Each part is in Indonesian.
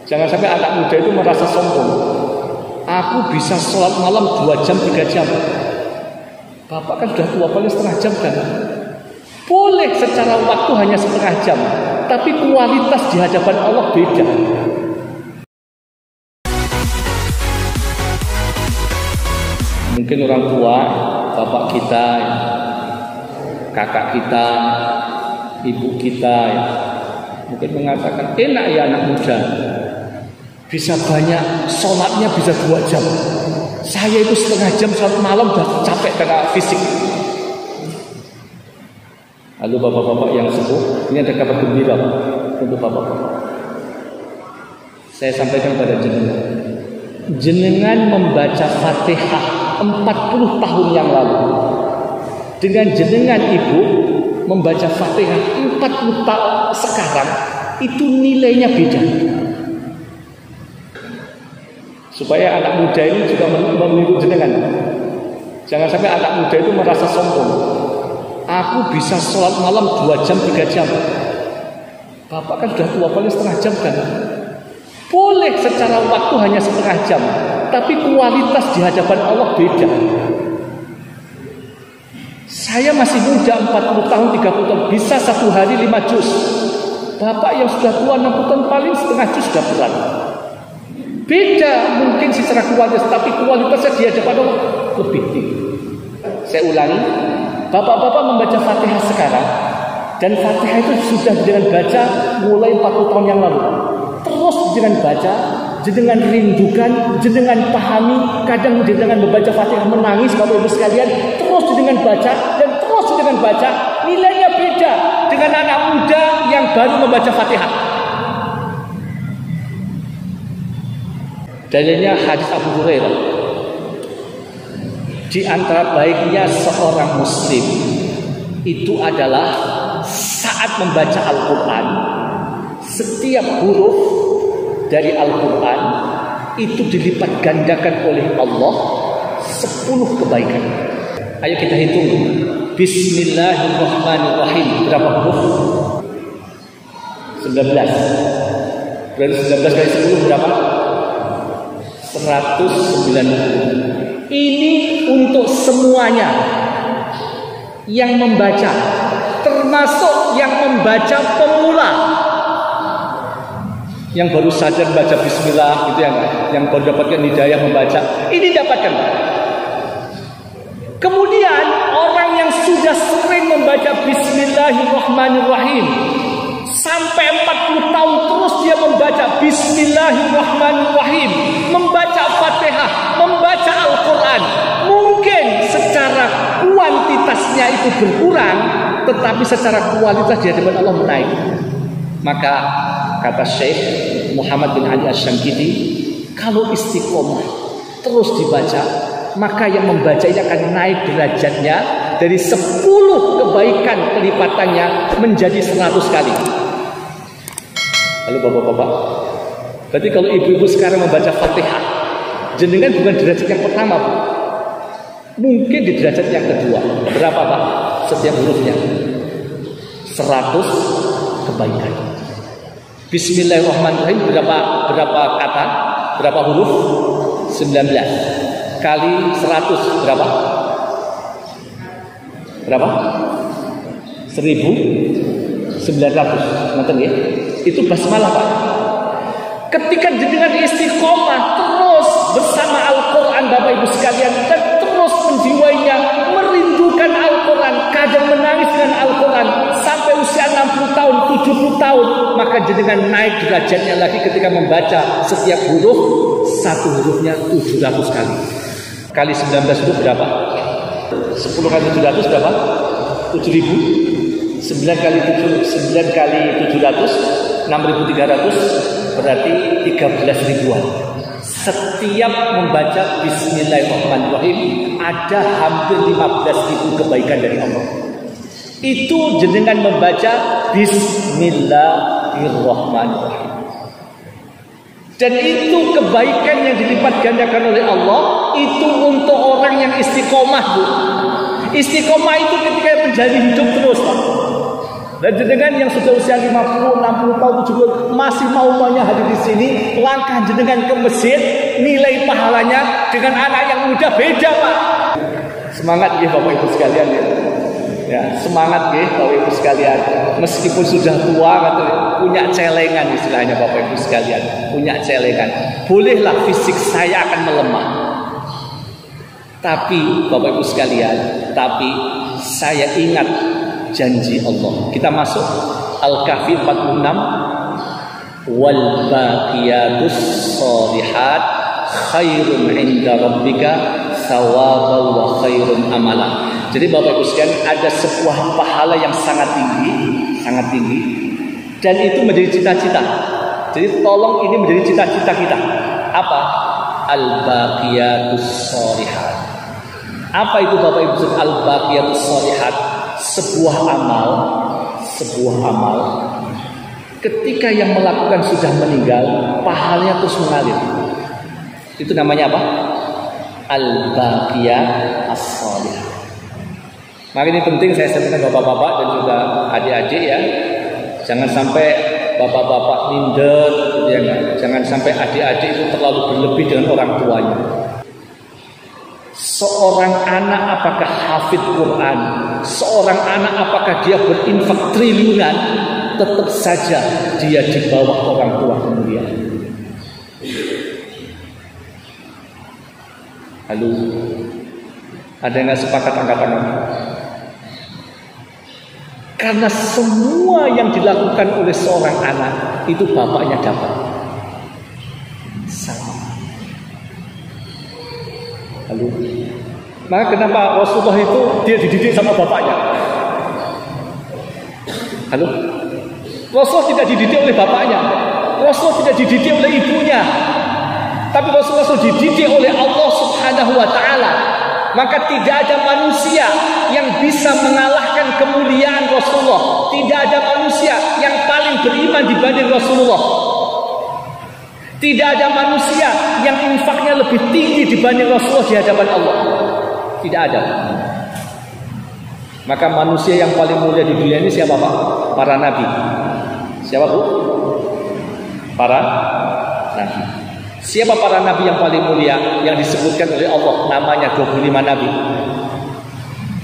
Jangan sampai anak muda itu merasa sombong. Aku bisa sholat malam 2 jam 3 jam. Bapak kan sudah tua, paling setengah jam kan. Boleh secara waktu hanya setengah jam, tapi kualitas di hadapan Allah beda. Mungkin orang tua, bapak kita, kakak kita, ibu kita, mungkin mengatakan enak ya anak muda, bisa banyak, sholatnya bisa 2 jam. Saya itu setengah jam sholat malam udah capek karena fisik. Lalu bapak-bapak yang sepuh, ini ada kabar gembira untuk bapak-bapak. Saya sampaikan pada jenengan, jenengan membaca Fatihah 40 tahun yang lalu dengan jenengan ibu membaca Fatihah 40 tahun sekarang, itu nilainya beda. Supaya anak muda ini juga meniru jenengan. Jangan sampai anak muda itu merasa sombong. Aku bisa sholat malam 2 jam 3 jam. Bapak kan sudah tua, paling setengah jam kan. Boleh secara waktu hanya setengah jam, tapi kualitas di hadapan Allah beda. Saya masih muda, 40 tahun, 30 tahun, bisa 1 hari 5 juz. Bapak yang sudah tua 60 tahun paling setengah juz sudah berat. Beda mungkin secara kualitas, tapi kualitasnya di hadapan Allah lebih tinggi. Saya ulangi, bapak-bapak membaca Fatihah sekarang, dan Fatihah itu sudah dengan baca mulai 40 tahun yang lalu. Terus dengan baca, jenengan rindukan, jenengan pahami, kadang jenengan membaca Fatihah menangis Bapak Ibu sekalian, terus jenengan baca dan terus jenengan baca, nilainya beda dengan anak muda yang baru membaca Fatihah. Dalilnya hadis Abu Hurairah. Di antara baiknya seorang muslim itu adalah saat membaca Al-Quran, setiap huruf dari Al-Quran itu dilipat gandakan oleh Allah 10 kebaikan. Ayo kita hitung. Bismillahirrahmanirrahim. Berapa huruf? 19. Berarti 19 kali 10 berapa? 190. Ini untuk semuanya yang membaca, termasuk yang membaca pemula, yang baru sadar baca bismillah gitu, yang baru dapatkan hidayah membaca, ini dapatkan. Kemudian orang yang sudah sering membaca bismillahirrahmanirrahim sampai 40 tahun terus dia membaca bismillahirrahmanirrahim, membaca Fatihah, membaca Al-Quran, mungkin secara kuantitasnya itu berkurang, tetapi secara kualitas di hadapan Allah menaik. Maka kata Syekh Muhammad bin Ali Asy-Syamkiti, kalau istiqomah terus dibaca, maka yang membaca ini akan naik derajatnya dari 10 kebaikan kelipatannya menjadi 100 kali. Lalu bapak-bapak, berarti kalau ibu-ibu sekarang membaca Fatihah, jenengan bukan derajat yang pertama, Bu. Mungkin di derajat yang kedua. Berapa, Pak? Setiap hurufnya 100 kebaikan. Bismillahirrahmanirrahim berapa kata? Berapa huruf? 19 kali 100 berapa? Berapa? 1900. Nonton ya? Itu basmalah, Pak. Ketika jenengan istiqomah terus bersama Al-Quran, Bapak Ibu sekalian, dan terus menjiwainya, merindukan Al-Quran, kadang menangis dengan Al-Quran sampai usia 60 tahun, 70 tahun, maka jenengan naik derajatnya lagi ketika membaca setiap huruf, satu hurufnya 700 kali. Kali 19 itu berapa? 10 kali 700 berapa? 7.000. 9 kali 700 6.300, berarti 13 ribuan. Setiap membaca bismillahirrahmanirrahim ada hampir 15.000 kebaikan dari Allah. Itu jenengan membaca bismillahirrahmanirrahim. Dan itu kebaikan yang dilipat gandakan oleh Allah, itu untuk orang yang istiqomah, Bu. Istiqomah itu ketika menjadi hidup terus, Pak. Dan jenengan yang sudah usia 50, 60 tahun, 70 masih maunya hadir di sini, langkah jenengan ke masjid, nilai pahalanya dengan anak yang muda beda, Pak. Semangat ya Bapak Ibu sekalian ya. Ya, semangat ya Bapak Ibu sekalian. Meskipun sudah tua, punya celengan istilahnya Bapak Ibu sekalian, punya celengan. Bolehlah fisik saya akan melemah. Tapi Bapak Ibu sekalian, tapi saya ingat janji Allah. Kita masuk Al-Kahfi 46. Wal baqiyatus shalihat khairun 'inda rabbika thawaban wa khairun amala. Jadi Bapak Ibu sekalian, ada sebuah pahala yang sangat tinggi, dan itu menjadi cita-cita. Jadi tolong ini menjadi cita-cita kita. Apa? Al-baqiyatus shalihat. Apa itu Bapak Ibu sekalian al-baqiyatus shalihat? Sebuah amal ketika yang melakukan sudah meninggal, pahalanya terus mengalir. Itu namanya apa? Al-baqiyah as-shalihah. Maka ini penting saya sampaikan bapak-bapak dan juga adik-adik ya. Jangan sampai bapak-bapak minder gitu ya kan. Jangan sampai adik-adik itu terlalu berlebih dengan orang tuanya. Seorang anak apakah hafid Quran, seorang anak apakah dia berinfak triliunan, tetap saja dia di bawah orang tua kemudian. Halo, ada yang nggak sepakat angkat tangan? Karena semua yang dilakukan oleh seorang anak itu bapaknya dapat. Sama. Halo. Maka kenapa Rasulullah itu dia dididik sama bapaknya? Halo. Rasul tidak dididik oleh bapaknya. Rasul tidak dididik oleh ibunya. Tapi Rasulullah dididik oleh Allah Subhanahu wa taala. Maka tidak ada manusia yang bisa mengalahkan kemuliaan Rasulullah. Tidak ada manusia yang paling beriman dibanding Rasulullah. Tidak ada manusia yang infaknya lebih tinggi dibanding Rasulullah di hadapan Allah. Tidak ada. Maka manusia yang paling mulia di dunia ini siapa Pak? Para nabi. Siapa Bu? Para nabi. Siapa para nabi yang paling mulia yang disebutkan oleh Allah? Namanya 25 nabi.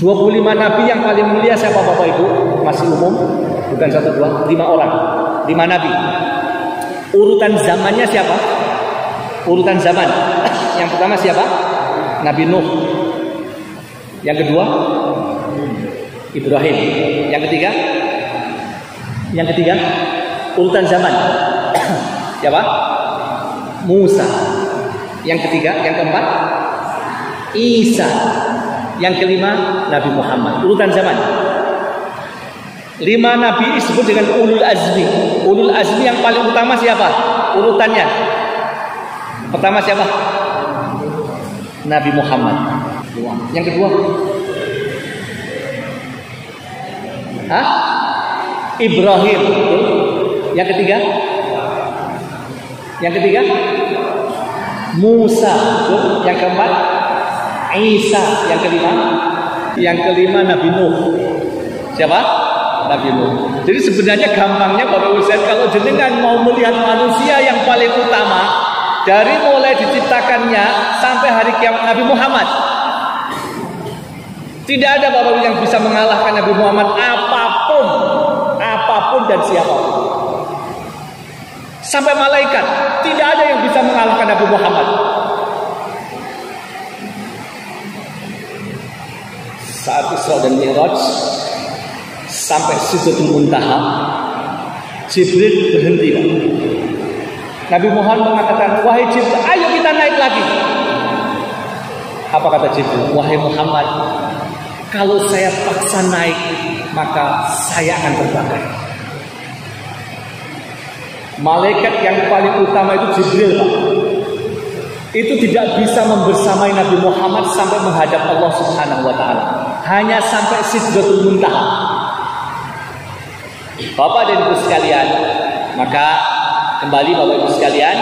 25 nabi yang paling mulia siapa Bapak Ibu? Masih umum? Bukan 1, 2, 5 orang. 5 nabi. Urutan zamannya siapa? Urutan zaman. Yang pertama siapa? Nabi Nuh. Yang kedua Ibrahim. Yang ketiga? Yang ketiga urutan zaman. Siapa? Musa. Yang ketiga, yang keempat Isa. Yang kelima Nabi Muhammad. Urutan zaman. 5 nabi disebut dengan ulul azmi. Ulul azmi yang paling utama siapa? Urutannya. Pertama siapa? Nabi Muhammad. Yang kedua? Hah? Ibrahim. Yang ketiga? Yang ketiga? Musa. Yang keempat? Isa. Yang kelima? Yang kelima Nabi Nuh. Siapa? Nabi Nuh. Jadi sebenarnya gampangnya Bapak Ibu sekalian, kalau jenengan mau melihat manusia yang paling utama dari mulai diciptakannya sampai hari kiamat, Nabi Muhammad. Tidak ada Bapak Ibu yang bisa mengalahkan Nabi Muhammad apapun dan siapapun. Sampai malaikat tidak ada yang bisa mengalahkan Nabi Muhammad. Saat Isra dan Mi'raj sampai Sidratul Muntaha, Jibril berhenti. Nabi Muhammad mengatakan, wahai Jibril, ayo kita naik lagi. Apa kata Jibril? Wahai Muhammad, kalau saya paksa naik, maka saya akan terbakar. Malaikat yang paling utama itu Jibril, Pak. Itu tidak bisa membersamai Nabi Muhammad sampai menghadap Allah Subhanahu wa taala. Hanya sampai Sidratul Muntaha. Bapak dan Ibu sekalian, maka kembali Bapak Ibu sekalian,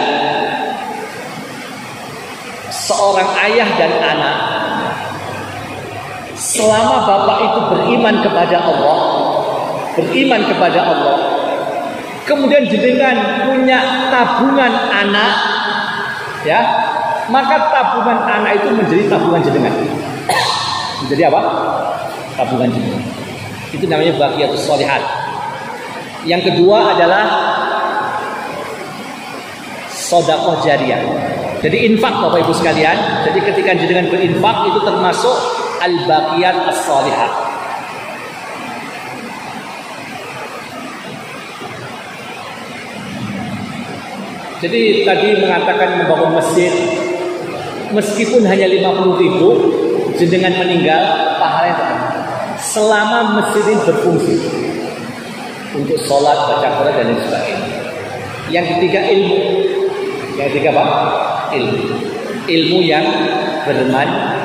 seorang ayah dan anak, selama bapak itu beriman kepada Allah, beriman kepada Allah, kemudian jenengan punya tabungan anak, ya, maka tabungan anak itu menjadi tabungan jenengan. Menjadi apa? Tabungan jenengan. Itu namanya baqiyatus sholihat. Yang kedua adalah sedekah jariyah. Jadi infak Bapak Ibu sekalian. Jadi ketika jenengan berinfak itu termasuk al-baqiyat as-sholihat. Jadi tadi mengatakan membangun masjid, meskipun hanya 50.000, jenengan meninggal pahalanya tetap. Selama masjid ini berfungsi untuk sholat, baca Quran dan lain sebagainya. Yang ketiga ilmu. Yang ketiga apa? Ilmu. Ilmu yang bermanfaat.